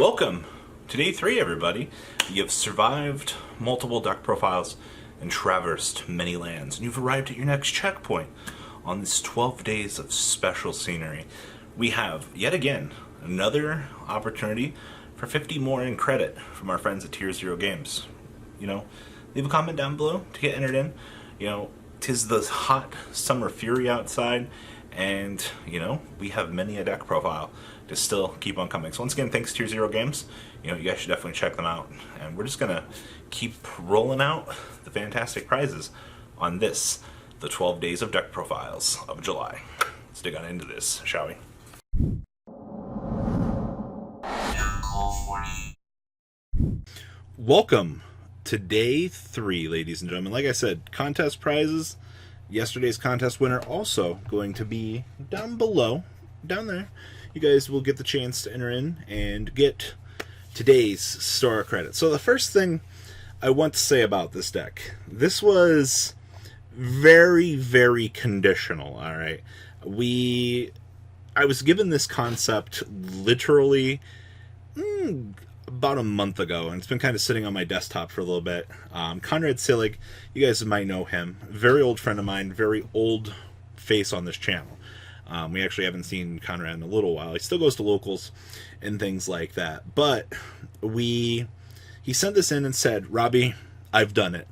Welcome to day 3, everybody. You have survived multiple deck profiles and traversed many lands, and you've arrived at your next checkpoint on this 12 days of special scenery. We have, yet again, another opportunity for 50 more in credit from our friends at TierZero Games. Leave a comment down below to get entered in. Tis the hot summer fury outside, and, we have many a deck profile to still keep on coming. So once again, thanks to TierZero Games. You guys should definitely check them out. And we're just going to keep rolling out the fantastic prizes on this, the 12 days of deck profiles of July. Let's dig on into this, shall we? Welcome to day 3, ladies and gentlemen. Like I said, contest prizes. Yesterday's contest winner also going to be down below, down there. You guys will get the chance to enter in and get today's star credit. So the first thing I want to say about this deck, this was very, very conditional, all right? I was given this concept literally about a month ago, and it's been kind of sitting on my desktop for a little bit. Conrad Sillig, you guys might know him. Very old friend of mine, very old face on this channel. We actually haven't seen Conrad in a little while. He still goes to locals and things like that. But he sent this in and said, Robbie, I've done it.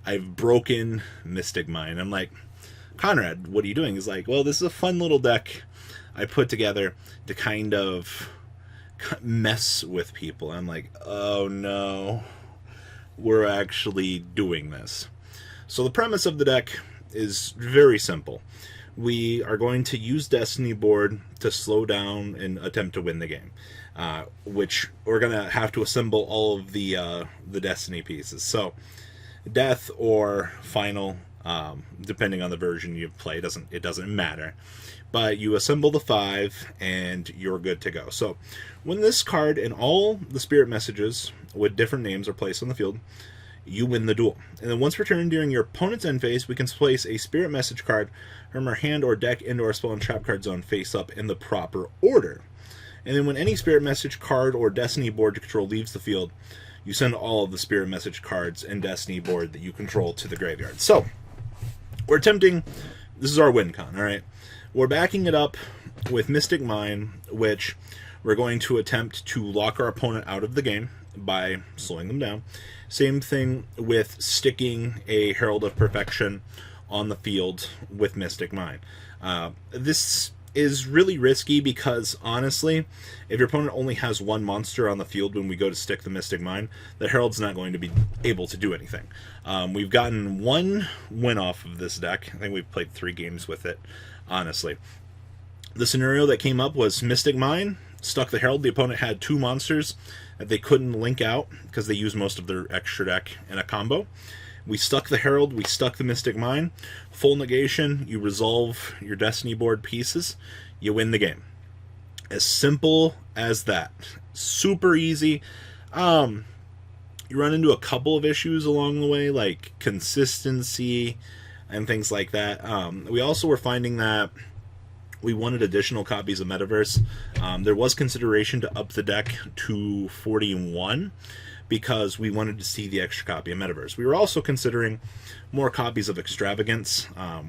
I've broken Mystic Mine. I'm like, Conrad, what are you doing? He's like, well, this is a fun little deck I put together to kind of mess with people. I'm like, oh no, we're actually doing this. So the premise of the deck is very simple. We are going to use Destiny board to slow down and attempt to win the game, which we're going to have to assemble all of the Destiny pieces. So death or final, depending on the version you play, it doesn't matter. But you assemble the 5 and you're good to go. So when this card and all the spirit messages with different names are placed on the field, you win the duel. And then once returned during your opponent's end phase, we can place a spirit message card from our hand or deck into our spell and trap card zone face up in the proper order. And then when any spirit message card or Destiny board you control leaves the field, you send all of the spirit message cards and Destiny board that you control to the graveyard. So we're attempting, this is our win con, all right? We're backing it up with Mystic Mine, which we're going to attempt to lock our opponent out of the game by slowing them down. Same thing with sticking a Herald of Perfection on the field with Mystic Mine. This is really risky because, honestly, if your opponent only has one monster on the field when we go to stick the Mystic Mine, the Herald's not going to be able to do anything. We've gotten one win off of this deck. I think we've played 3 games with it, honestly. The scenario that came up was Mystic Mine, stuck the Herald. The opponent had 2 monsters that they couldn't link out because they used most of their extra deck in a combo. We stuck the Herald, we stuck the Mystic Mine. Full negation, you resolve your Destiny board pieces, you win the game. As simple as that. Super easy. You run into a couple of issues along the way, like consistency and things like that. We also were finding that we wanted additional copies of Metaverse. There was consideration to up the deck to 41 because we wanted to see the extra copy of Metaverse. We were also considering more copies of Extravagance. I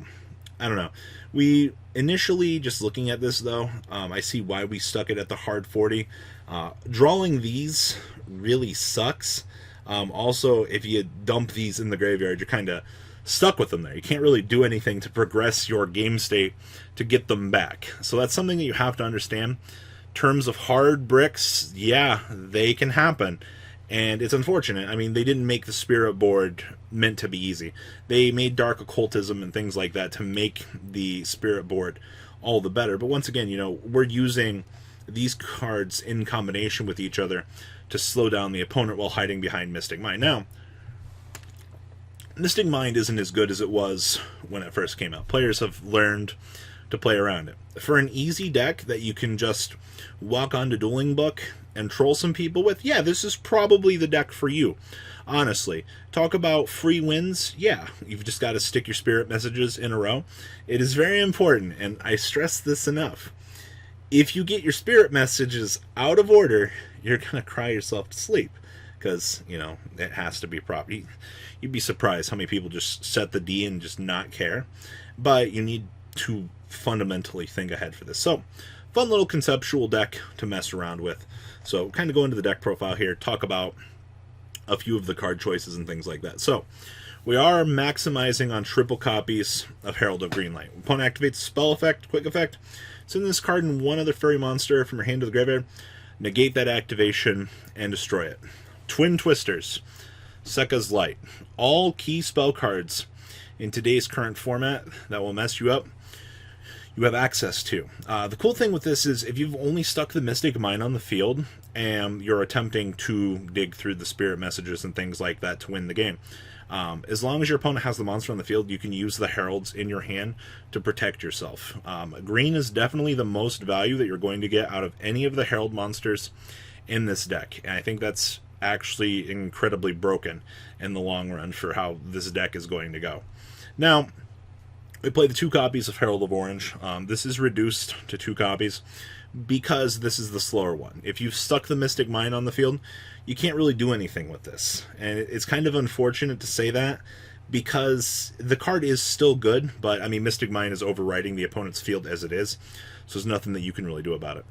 don't know. We initially, just looking at this though, I see why we stuck it at the hard 40. Drawing these really sucks. Also, if you dump these in the graveyard, you're kind of stuck with them there. You can't really do anything to progress your game state to get them back. So that's something that you have to understand. Terms of hard bricks, yeah, they can happen. And it's unfortunate. I mean, they didn't make the spirit board meant to be easy. They made dark occultism and things like that to make the spirit board all the better. But once again, we're using these cards in combination with each other to slow down the opponent while hiding behind Mystic Mine. Now, Mystic Mine isn't as good as it was when it first came out. Players have learned to play around it. For an easy deck that you can just walk onto Dueling Book and troll some people with, yeah, this is probably the deck for you. Honestly, talk about free wins. Yeah, you've just got to stick your spirit messages in a row. It is very important, and I stress this enough. If you get your spirit messages out of order, you're going to cry yourself to sleep. Because, it has to be proper. You'd be surprised how many people just set the D and just not care. But you need to fundamentally think ahead for this. So, fun little conceptual deck to mess around with. So, kind of go into the deck profile here, talk about a few of the card choices and things like that. So, we are maximizing on triple copies of Herald of Greenlight. Opponent activates spell effect, quick effect. Send this card and one other fairy monster from your hand to the graveyard. Negate that activation and destroy it. Twin Twisters, Sekka's Light. All key spell cards in today's current format that will mess you up, you have access to. The cool thing with this is if you've only stuck the Mystic Mine on the field and you're attempting to dig through the spirit messages and things like that to win the game, as long as your opponent has the monster on the field, you can use the heralds in your hand to protect yourself. Green is definitely the most value that you're going to get out of any of the herald monsters in this deck, and I think that's actually incredibly broken in the long run for how this deck is going to go. Now, we play the 2 copies of Herald of Orange. This is reduced to 2 copies because this is the slower one. If you've stuck the Mystic Mine on the field, you can't really do anything with this. And it's kind of unfortunate to say that because the card is still good, but I mean, Mystic Mine is overriding the opponent's field as it is, so there's nothing that you can really do about it.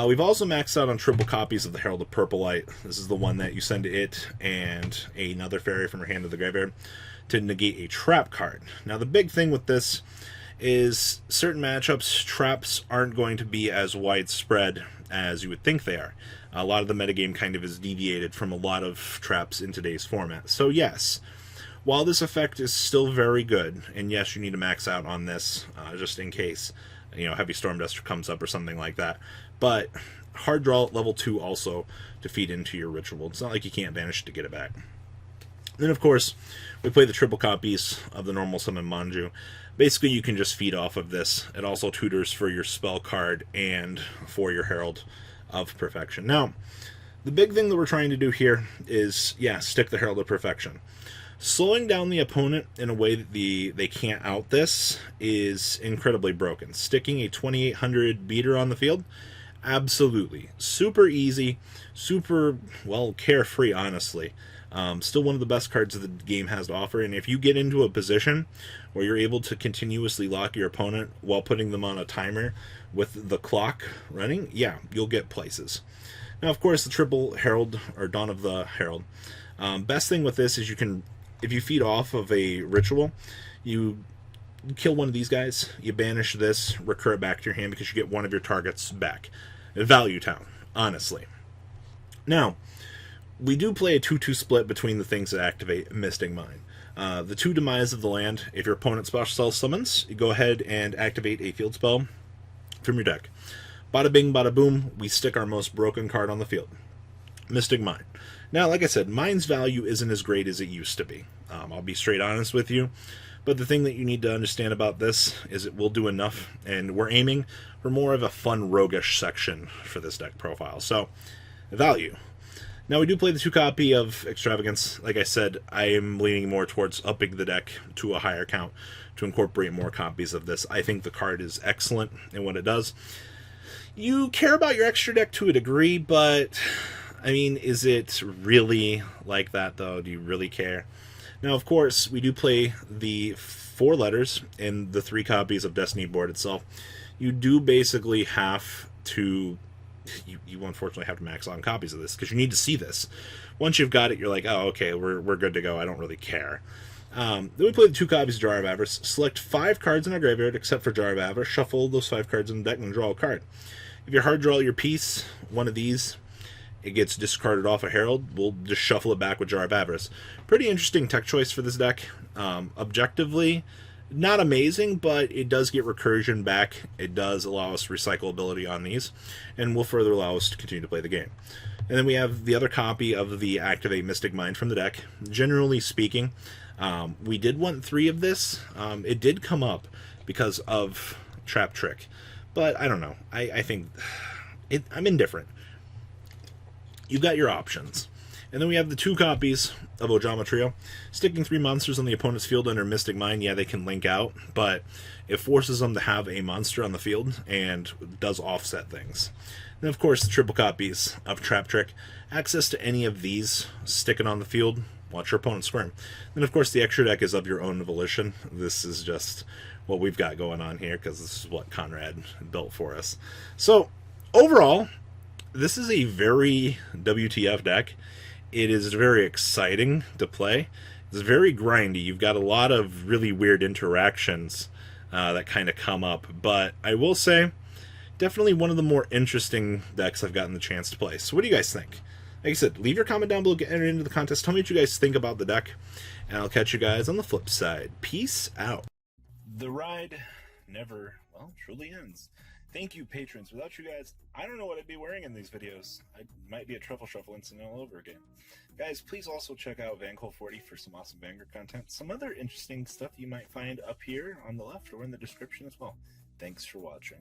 We've also maxed out on triple copies of the Herald of Purple Light. This is the one that you send it and another fairy from your hand to the graveyard to negate a trap card. Now, the big thing with this is certain matchups, traps aren't going to be as widespread as you would think they are. A lot of the metagame kind of is deviated from a lot of traps in today's format. So yes, while this effect is still very good, and yes, you need to max out on this just in case, Heavy Storm Duster comes up or something like that, but hard draw at level 2 also to feed into your ritual. It's not like you can't banish it to get it back. Then, of course, we play the triple copies of the normal summon Manju. Basically, you can just feed off of this. It also tutors for your spell card and for your Herald of Perfection. Now, the big thing that we're trying to do here is, stick the Herald of Perfection. Slowing down the opponent in a way that they can't out this is incredibly broken. Sticking a 2800 beater on the field, absolutely. Super easy, super, carefree, honestly. Still one of the best cards that the game has to offer, and if you get into a position where you're able to continuously lock your opponent while putting them on a timer with the clock running, you'll get places. Now, of course, the triple Herald, or Dawn of the Herald, best thing with this is you can, if you feed off of a ritual, you kill one of these guys, you banish this, recur it back to your hand because you get one of your targets back. Value town, honestly. Now, we do play a 2-2 split between the things that activate Mystic Mine. The 2 Demise of the Land, if your opponent special spell summons, you go ahead and activate a field spell from your deck. Bada bing, bada boom, we stick our most broken card on the field. Mystic Mine. Now, like I said, Mine's value isn't as great as it used to be. I'll be straight honest with you. But the thing that you need to understand about this is it will do enough, and we're aiming for more of a fun roguish section for this deck profile. So, value. Now, we do play the 2 copy of Extravagance. Like I said, I am leaning more towards upping the deck to a higher count to incorporate more copies of this. I think the card is excellent in what it does. You care about your extra deck to a degree, but, I mean, is it really like that, though? Do you really care? Now, of course, we do play the 4 letters in the 3 copies of Destiny board itself. You do basically have to... You unfortunately have to max on copies of this because you need to see this. Once you've got it, you're like, oh, okay, we're good to go. I don't really care. Then we play the 2 copies of Jar of Avarice. Select 5 cards in our graveyard except for Jar of Avarice. Shuffle those 5 cards in the deck and draw a card. If you hard draw your piece, one of these, it gets discarded off a Herald. We'll just shuffle it back with Jar of Avarice. Pretty interesting tech choice for this deck. Objectively, not amazing, but it does get recursion back. It does allow us recyclability on these, and will further allow us to continue to play the game. And then we have the other copy of the Activate Mystic Mine from the deck. Generally speaking, we did want 3 of this. It did come up because of Trap Trick, but I don't know. I think I'm indifferent. You've got your options. And then we have the 2 copies of Ojama Trio. Sticking 3 monsters on the opponent's field under Mystic Mine, yeah, they can link out, but it forces them to have a monster on the field and does offset things. Then, of course, the triple copies of Trap Trick. Access to any of these sticking on the field, watch your opponent squirm. Then, of course, the extra deck is of your own volition. This is just what we've got going on here, because this is what Conrad built for us. So, overall, this is a very WTF deck. It is very exciting to play. It's very grindy. You've got a lot of really weird interactions that kind of come up. But I will say, definitely one of the more interesting decks I've gotten the chance to play. So what do you guys think? Like I said, leave your comment down below, get entered into the contest. Tell me what you guys think about the deck. And I'll catch you guys on the flip side. Peace out. The ride never, well, truly ends. Thank you, patrons. Without you guys, I don't know what I'd be wearing in these videos. I might be a Truffle Shuffle incident all over again. Guys, please also check out VanCole40 for some awesome Vanguard content. Some other interesting stuff you might find up here on the left or in the description as well. Thanks for watching.